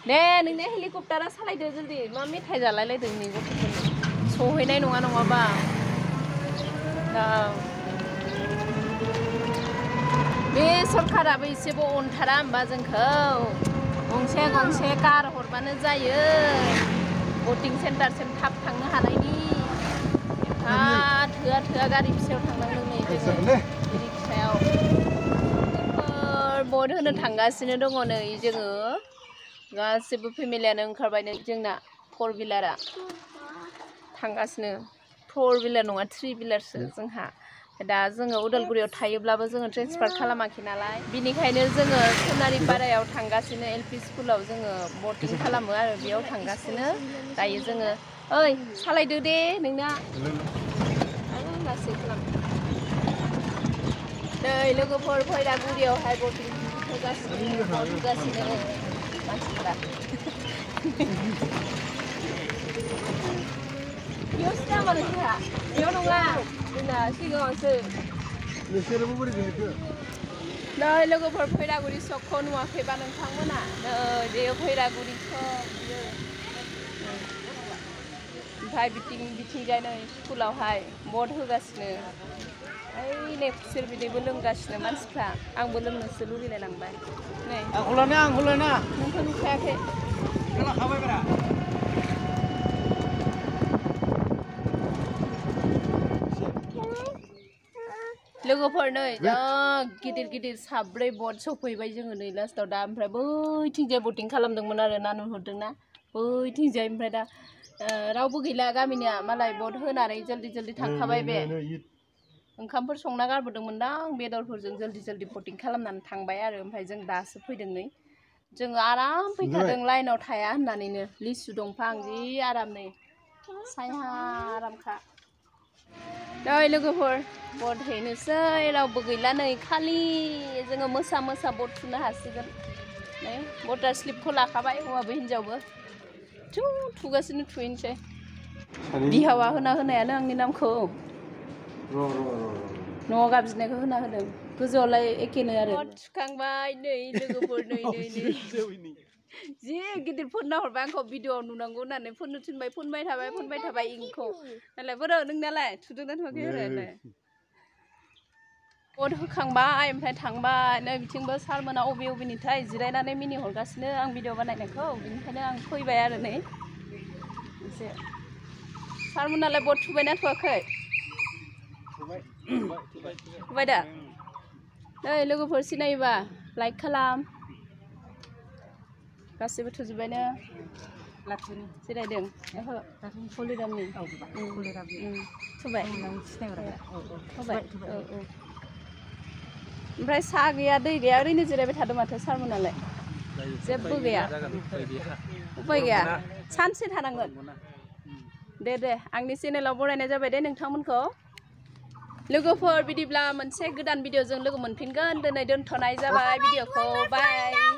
दे नोंने हेलिकप्टारा सालायदो जल्दी मा मेथाइ जालायलायदों नै गथ'फोरनो सहैनाय नङा नङाबा दा बे सरकाराबो एसेबो अनथारा होमबा जोंखौ गंसे गंसे कार हरबानो जायो भटिं सेन्टारसिम थाब थांनो हानायनि थोआ थोआ गारि फिसायाव थांनांदों नै जोङो रिक्सायाव भट होनो थांगासिनो दङ नै जोङो गासिबो फेमिलियानो ओंखारबाय जोंना 4 व्हिलारा थांगासिनो 4 व्हिलार नङा 3 व्हिलारसो जोंहा दा जोङो उदालगुरियाव थायोब्लाबो जोङो ट्रेन्सफार खालामाखै नालाय बिनिखायनो जोङो सोनारिपारायाव थांगासिनो एलपि स्कुलाव जोङो भटिं खालामो आरो बेयाव थांगासिनो दायो जोङो ओइ सालायदो दे नोंना लासै खालाम नै लोगोफोर खैरागुरियावहाय भटिं होगासिनो मानसिफोरा बेयावसो नामा नोंहा बेयाव नङा जोंना सिगाङावसो नोंसोरबो बोरै गेलेखो नै लोगोफोर खैरागुरि सकखौ नुवाखैबा नोंथांमोना नै बेयो खैरागुरि सक बियो ओमफ्राय बिथिंजाय नै स्कुलावहाय भट होगासिनो ओइ नै खुसेर बिदैबो लोंगासिनो मानसिफ्रा आंबो लोंनोसो लुगैलाय लांबाय नै आंखौ लाना नोंखौ नुखायाखै लोगोफोर नै जा गिदिर गिदिर साब्रै भट सफैबाय जोङो नै लास्टआव दा ओमफ्राय बैथिंजाय भटिं खालामदोंमोन आरो ना नुहुरदोंना बैथिंजाय ओमफ्राय दा रावबो गैला गामिनिया मालाय भट होनानै जल्दि थांखाबाय बे ओंखामफोर संना गारबोदोंमोनदां बेदरफोरजों जल्दि भटिं खालामनानै थांबाय आरो ओमफ्राय जों दासो फैदों नै जोङो आराम फैखादों लाइनाव थाया होननानैनो लिसु दंफां जि आराम नै सायहा आरामखा नै लोगोफोर भट हैनोसै रावबो गैला नै खालि जोङो मोसा भट थुनो हासिगोन नै भटार स्लिपखौ लाखाबाय हौवाबो हिनजावबो थुगासिनो थुहैनोसै बिहावा होनायानो आंनि नामखौ न'आव गाबज्रिनायखौ होना होदों गोजौआवलाय एखेनो आरो थुखांबाय नै लोगोफोर नै जि गिदिर फोनना हरबाय आंखौ भिडिअ'आव नुनांगौ होननानै फोननो थिनबाय फोनबाय थाबाय इंखौ नालाय बोरो नोंनालाय थुदोंना थुवाखै आरो भट होखांबाय ओमफ्राय थांबाय नै बिथिंबो सारमोना अबेनिथाय जिरायनानै मिनिहरगासिनो आं भिडिअ बानायनायखौ बिनिखायनो आं फैबाय आरो नै एसे सारमोनालाय भट थुबायना थुवाखै थुबाय दा नै लोगोफोर सिनायोबा लाइक खालाम गासिबो थुजोब्बायनो लाथुनि जिरायदों ओहो हलिरामनि थुबाय ओमफ्राय साहा गैया दै गैया ओरैनो जिरायबाय थादों माथो सारमोनालाय जेबो गैया उपाय गैया सानसे थानांगोन दे आंनि चेनेलाव बरायनाय जाबाय दे नोंथांमोनखौ लोगोफोर बिदिब्ला मोनसे गोदान भिडिअजों लोगो मोनफिनगोन दिनै दोनथ'नाय जाबाय भिडिअखौ बाय